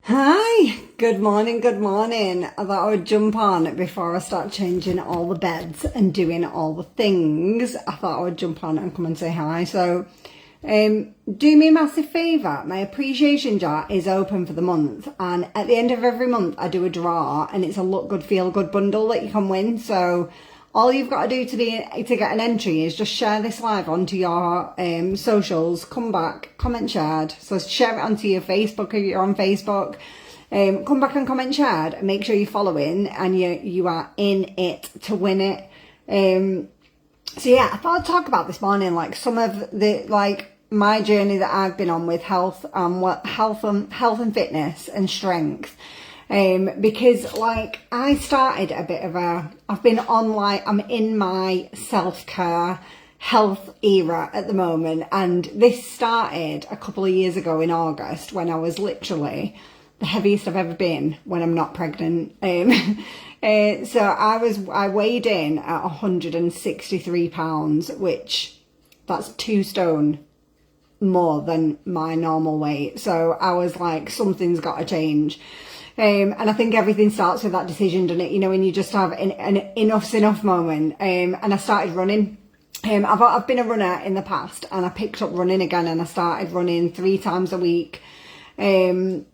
Hi, good morning, good morning. I thought I would jump on before I start changing all the beds and doing all the things. I thought I would jump on and come and say hi. So, do me a massive favour. My appreciation jar is open for the month, and at the end of every month, I do a draw, and it's a look good, feel good bundle that you can win. So, all you've got to do to get an entry is just share this live onto your socials, come back, comment shared. So share it onto your Facebook if you're on Facebook. Come back and comment shared and make sure you're following and you are in it to win it. So yeah, I thought I'd talk about this morning, like some of the, like my journey that I've been on with health and health and fitness and strength. Because like I started a bit of I've been on like, I'm in my self-care health era at the moment. And this started a couple of years ago in August when I was literally the heaviest I've ever been when I'm not pregnant. So I weighed in at 163 pounds, which that's 2 stone more than my normal weight. So I was like, something's got to change. And I think everything starts with that decision, doesn't it? You know, when you just have an enough's enough moment. And I started running. I've been a runner in the past, and I picked up running again, and I started running 3 times a week. And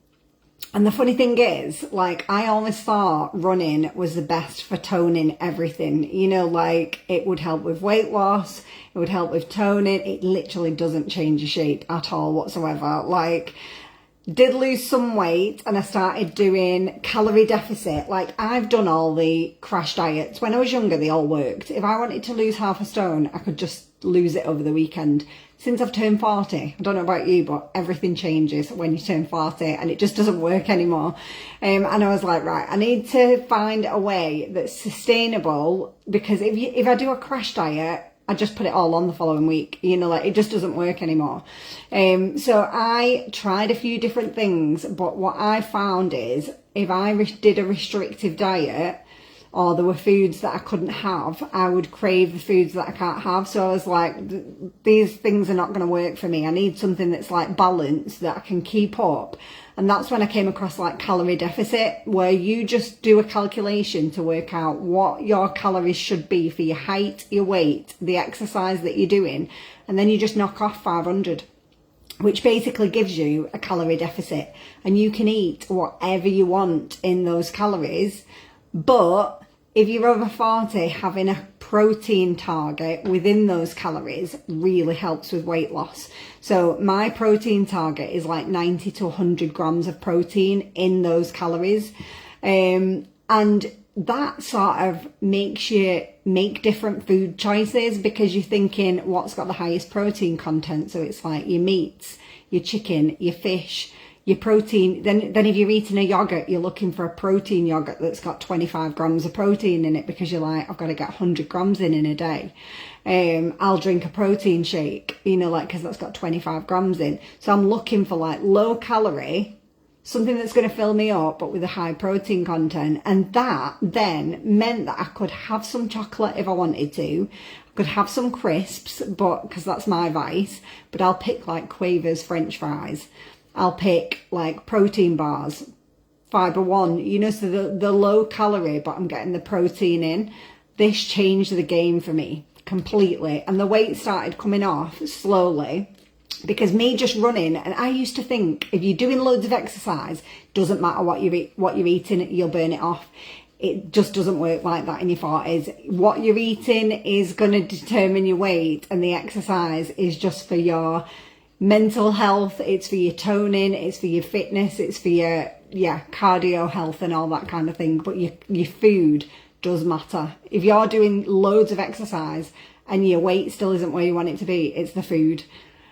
the funny thing is, like, I always thought running was the best for toning everything. You know, like, it would help with weight loss, it would help with toning. It literally doesn't change your shape at all whatsoever. Like, did lose some weight, and I started doing calorie deficit. Like, I've done all the crash diets. When I was younger, they all worked. If I wanted to lose half a stone, I could just lose it over the weekend. Since I've turned 40, I don't know about you, but everything changes when you turn 40 and it just doesn't work anymore. And I was like, right, I need to find a way that's sustainable, because if I do a crash diet, I just put it all on the following week, you know, like it just doesn't work anymore. So I tried a few different things, but what I found is if I did a restrictive diet, or there were foods that I couldn't have, I would crave the foods that I can't have. So I was like, these things are not going to work for me. I need something that's like balanced, that I can keep up. And that's when I came across like calorie deficit, where you just do a calculation to work out what your calories should be for your height, your weight, the exercise that you're doing. And then you just knock off 500, which basically gives you a calorie deficit. And you can eat whatever you want in those calories. But if you're over 40, having a protein target within those calories really helps with weight loss. So my protein target is like 90 to 100 grams of protein in those calories. And that sort of makes you make different food choices, because you're thinking what's got the highest protein content. So it's like your meats, your chicken, your fish, your protein. Then if you're eating a yogurt, you're looking for a protein yogurt that's got 25 grams of protein in it, because you're like, I've got to get 100 grams in a day. I'll drink a protein shake, you know, like, because that's got 25 grams in. So I'm looking for like low calorie, something that's going to fill me up, but with a high protein content. And that then meant that I could have some chocolate if I wanted to. I could have some crisps, but because that's my vice, but I'll pick like Quavers French fries. I'll pick like protein bars, Fibre One, you know, so the low calorie, but I'm getting the protein in. This changed the game for me completely. And the weight started coming off slowly, because me just running, and I used to think if you're doing loads of exercise, doesn't matter what you're eating, you'll burn it off. It just doesn't work like that in your 40s. What you're eating is going to determine your weight, and the exercise is just for your mental health, it's for your toning, it's for your fitness, it's for your cardio health and all that kind of thing. But your food does matter. If you're doing loads of exercise and your weight still isn't where you want it to be, it's the food.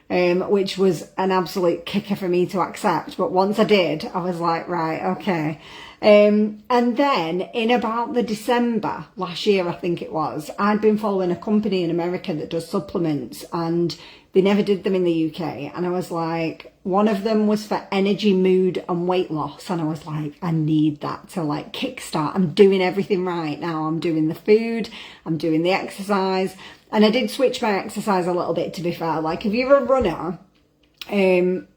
Which was an absolute kicker for me to accept. But once I did, I was like, right, okay. And then in about the December last year, I think it was, I'd been following a company in America that does supplements, and they never did them in the UK. And I was like, one of them was for energy, mood and weight loss. And I was like, I need that to like kickstart. I'm doing everything right now. I'm doing the food, I'm doing the exercise. And I did switch my exercise a little bit, to be fair. Like if you're a runner,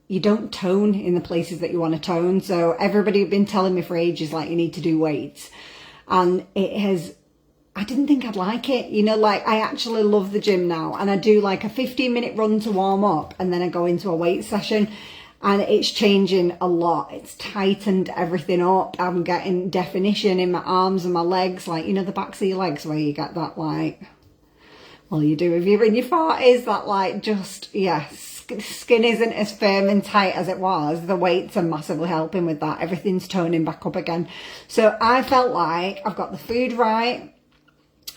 you don't tone in the places that you want to tone. So everybody had been telling me for ages, like, you need to do weights. And I didn't think I'd like it. You know, like, I actually love the gym now. And I do like a 15-minute run to warm up. And then I go into a weight session. And it's changing a lot. It's tightened everything up. I'm getting definition in my arms and my legs. Like, you know, the backs of your legs where you get that, like, well, you do if you're in your 40s, that, like, just, yes, skin isn't as firm and tight as it was. The weights are massively helping with that. Everything's toning back up again. So I felt like I've got the food right.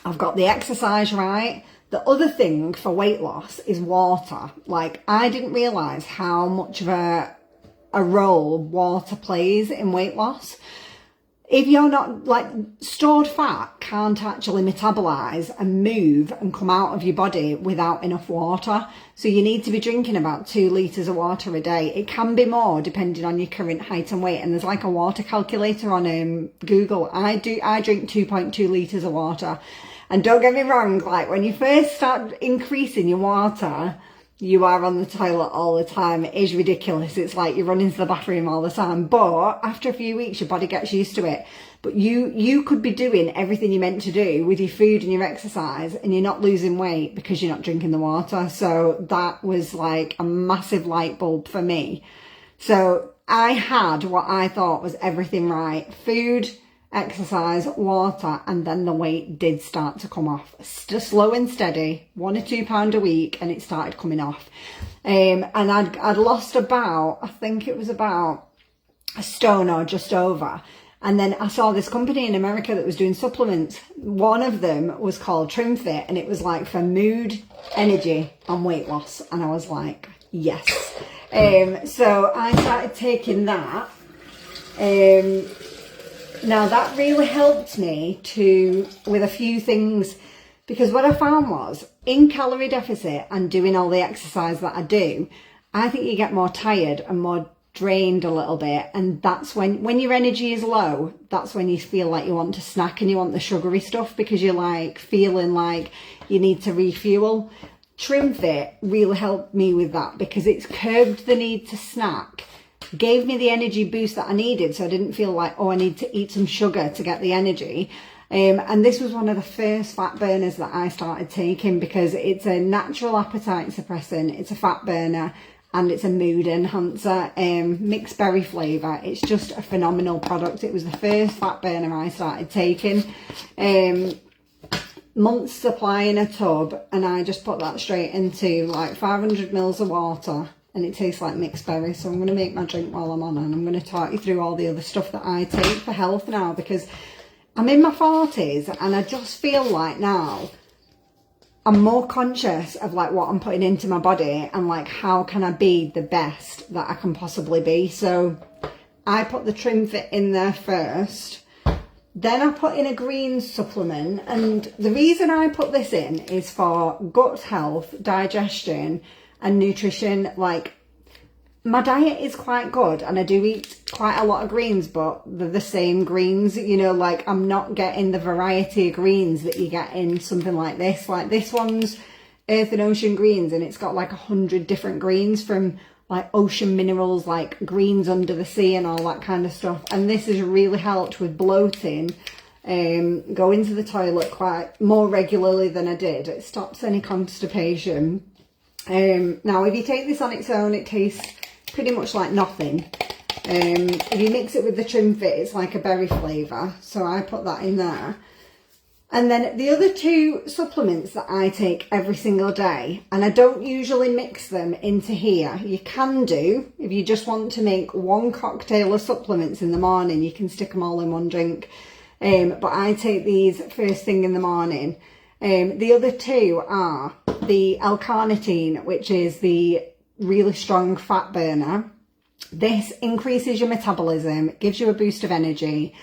I've got the exercise right. The other thing for weight loss is water. Like, I didn't realise how much of a role water plays in weight loss. If you're not, like, stored fat can't actually metabolise and move and come out of your body without enough water. So you need to be drinking about 2 litres of water a day. It can be more depending on your current height and weight. And there's like a water calculator on Google. I drink 2.2 litres of water. And don't get me wrong, like, when you first start increasing your water, you are on the toilet all the time. It is ridiculous. It's like you're running to the bathroom all the time. But after a few weeks, your body gets used to it. But you could be doing everything you're meant to do with your food and your exercise, and you're not losing weight because you're not drinking the water. So that was like a massive light bulb for me. So I had what I thought was everything right. Food, exercise, water, and then the weight did start to come off. Slow and steady, 1 or 2 pound a week, and it started coming off. And I'd lost about, I think it was about a stone or just over. And then I saw this company in America that was doing supplements. One of them was called TrimFit, and it was like for mood, energy, and weight loss. And I was like, yes. So I started taking that. Now that really helped me with a few things, because what I found was, in calorie deficit and doing all the exercise that I do, I think you get more tired and more drained a little bit. And that's when your energy is low, that's when you feel like you want to snack and you want the sugary stuff, because you're like feeling like you need to refuel. TrimFit really helped me with that, because it's curbed the need to snack, gave me the energy boost that I needed, so I didn't feel like, oh, I need to eat some sugar to get the energy. And this was one of the first fat burners that I started taking, because it's a natural appetite suppressant, it's a fat burner, and it's a mood enhancer, mixed berry flavour. It's just a phenomenal product. It was the first fat burner I started taking. Months supply in a tub, and I just put that straight into like 500 mils of water. And it tastes like mixed berry. So I'm going to make my drink while I'm on, and I'm going to talk you through all the other stuff that I take for health now, because I'm in my 40s and I just feel like now I'm more conscious of like what I'm putting into my body, and like how can I be the best that I can possibly be. So I put the TrimFit in there first. Then I put in a green supplement, and the reason I put this in is for gut health, digestion, and nutrition. Like, my diet is quite good and I do eat quite a lot of greens, but they're the same greens, you know, like I'm not getting the variety of greens that you get in something like this. Like, this one's Earth and Ocean Greens, and it's got like 100 different greens, from like ocean minerals, like greens under the sea and all that kind of stuff. And this has really helped with bloating, going to the toilet quite more regularly than I did. It stops any constipation. Now if you take this on its own, it tastes pretty much like nothing. If you mix it with the TrimFit, it's like a berry flavour, so I put that in there. And then the other 2 supplements that I take every single day, and I don't usually mix them into here. You can do, if you just want to make one cocktail of supplements in the morning, you can stick them all in one drink. But I take these first thing in the morning. The other 2 are the L-carnitine, which is the really strong fat burner. This increases your metabolism, gives you a boost of energy,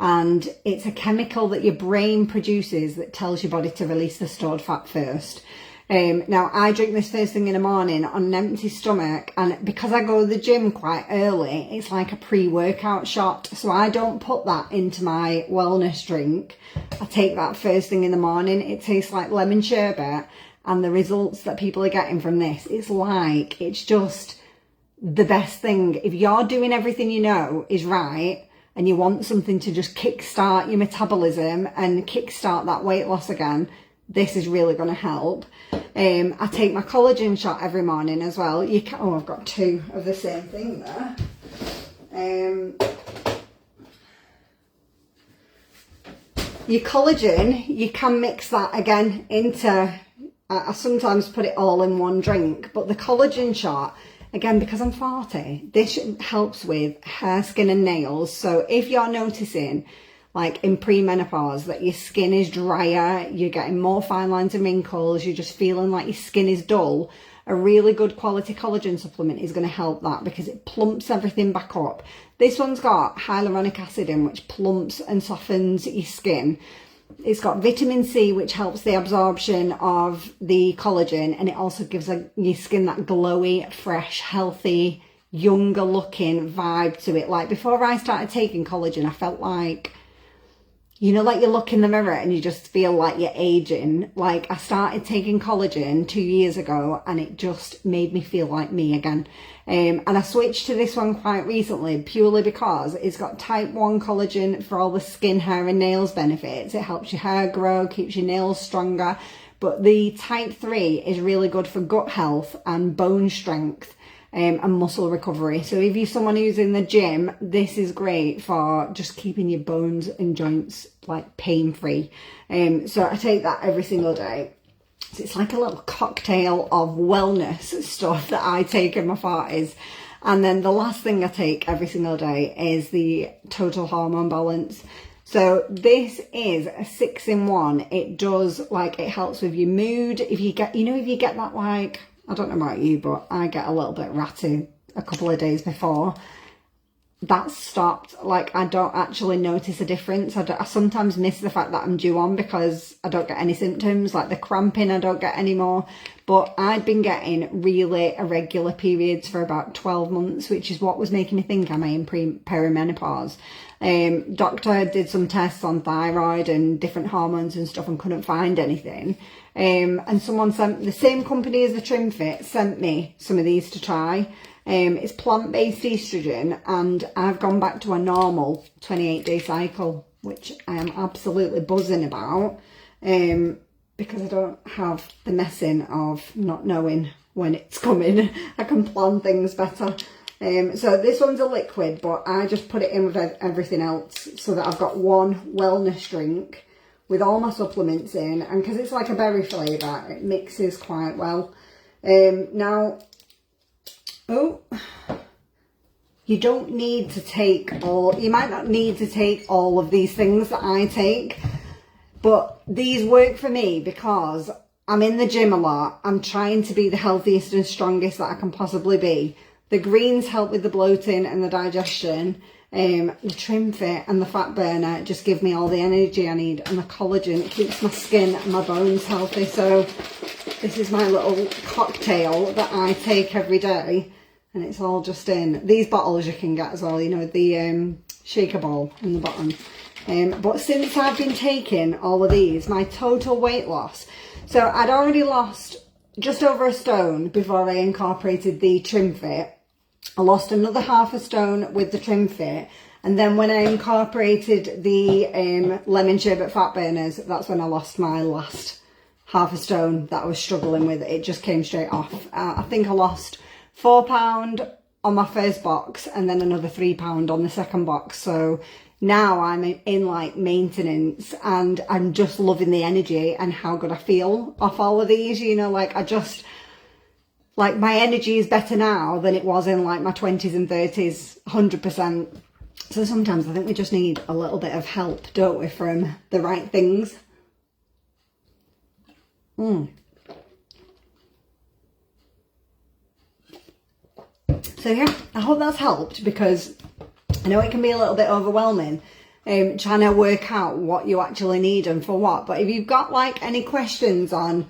and it's a chemical that your brain produces that tells your body to release the stored fat first. Now I drink this first thing in the morning on an empty stomach, and because I go to the gym quite early, it's like a pre-workout shot, so I don't put that into my wellness drink. I take that first thing in the morning. It tastes like lemon sherbet, and the results that people are getting from this, it's just the best thing. If you're doing everything you know is right and you want something to just kickstart your metabolism and kickstart that weight loss again, this is really going to help. I take my collagen shot every morning as well. You can, oh, I've got 2 of the same thing there. Your collagen, you can mix that again into, I sometimes put it all in one drink, but the collagen shot, again, because I'm 40, this helps with hair, skin and nails. So if you're noticing, like in premenopause, that your skin is drier, you're getting more fine lines and wrinkles, you're just feeling like your skin is dull, a really good quality collagen supplement is going to help that because it plumps everything back up. This one's got hyaluronic acid in, which plumps and softens your skin. It's got vitamin C, which helps the absorption of the collagen, and it also gives your skin that glowy, fresh, healthy, younger looking vibe to it. Like before I started taking collagen, I felt like, you know, like you look in the mirror and you just feel like you're aging. Like I started taking collagen 2 years ago and it just made me feel like me again. And I switched to this one quite recently purely because it's got type 1 collagen for all the skin, hair and nails benefits. It helps your hair grow, keeps your nails stronger. But the type 3 is really good for gut health and bone strength. And muscle recovery. So if you're someone who's in the gym, this is great for just keeping your bones and joints like pain free. So I take that every single day. So it's like a little cocktail of wellness stuff that I take in my 40s. And then the last thing I take every single day is the Total Hormone Balance. So this is a 6-in-1. It does, like, it helps with your mood. If you get, you know, if you get that, like, I don't know about you, but I get a little bit ratty a couple of days before. That's stopped. Like, I don't actually notice a difference. I sometimes miss the fact that I'm due on because I don't get any symptoms. Like the cramping, I don't get anymore. But I'd been getting really irregular periods for about 12 months, which is what was making me think am I in perimenopause. Doctor did some tests on thyroid and different hormones and stuff and couldn't find anything. And someone sent, the same company as the TrimFit sent me some of these to try. It's plant-based estrogen, and I've gone back to a normal 28-day cycle, which I am absolutely buzzing about, because I don't have the messing of not knowing when it's coming. I can plan things better. So this one's a liquid, but I just put it in with everything else so that I've got one wellness drink with all my supplements in, and because it's like a berry flavour, it mixes quite well. Now, you don't need to take you might not need to take all of these things that I take, but these work for me because I'm in the gym a lot. I'm trying to be the healthiest and strongest that I can possibly be. The greens help with the bloating and the digestion. The TrimFit and the fat burner just give me all the energy I need, and the collagen, it keeps my skin and my bones healthy. So this is my little cocktail that I take every day, and it's all just in these bottles you can get as well, you know, the shaker ball in the bottom. But since I've been taking all of these, my total weight loss, so I'd already lost just over a stone before I incorporated the TrimFit. I lost another half a stone with the TrimFit, and then when I incorporated the lemon sherbet fat burners, that's when I lost my last half a stone that I was struggling with. It just came straight off. I think I lost £4 on my first box and then another £3 on the second box. So now I'm in like maintenance, and I'm just loving the energy and how good I feel off all of these, you know, like like my energy is better now than it was in like my 20s and 30s, 100%. So sometimes I think we just need a little bit of help, don't we, from the right things. So yeah, I hope that's helped, because I know it can be a little bit overwhelming trying to work out what you actually need and for what. But if you've got like any questions on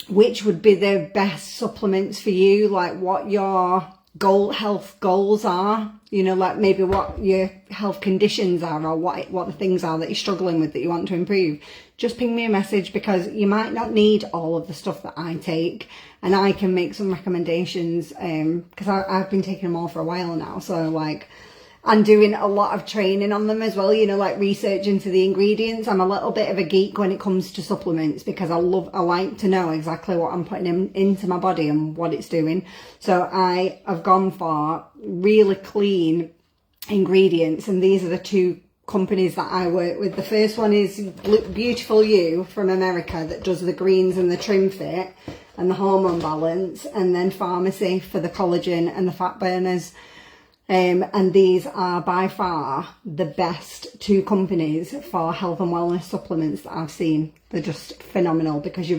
which would be the best supplements for you, like what your health goals are, you know, like maybe what your health conditions are, or what the things are that you're struggling with that you want to improve, just ping me a message, because you might not need all of the stuff that I take, and I can make some recommendations, because I've been taking them all for a while now, so like I'm doing a lot of training on them as well, you know, like research into the ingredients. I'm a little bit of a geek when it comes to supplements, because I like to know exactly what I'm putting into my body and what it's doing. So I have gone for really clean ingredients, and these are the two companies that I work with. The first one is Beautiful You from America, that does the greens and the trim fit and the hormone balance, and then Pharmacy for the collagen and the fat burners. And these are by far the best two companies for health and wellness supplements that I've seen. They're just phenomenal, because the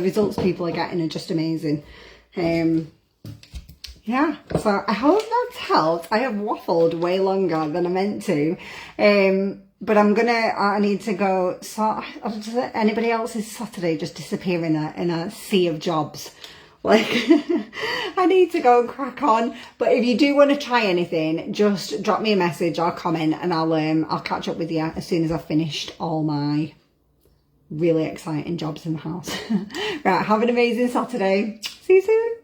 results people are getting are just amazing. Yeah, so I hope that's helped. I have waffled way longer than I meant to. But I need to go. So, anybody else's Saturday just disappear in a sea of jobs? Like, I need to go and crack on. But if you do want to try anything, just drop me a message or comment, and I'll catch up with you as soon as I've finished all my really exciting jobs in the house. Right, have an amazing Saturday. See you soon.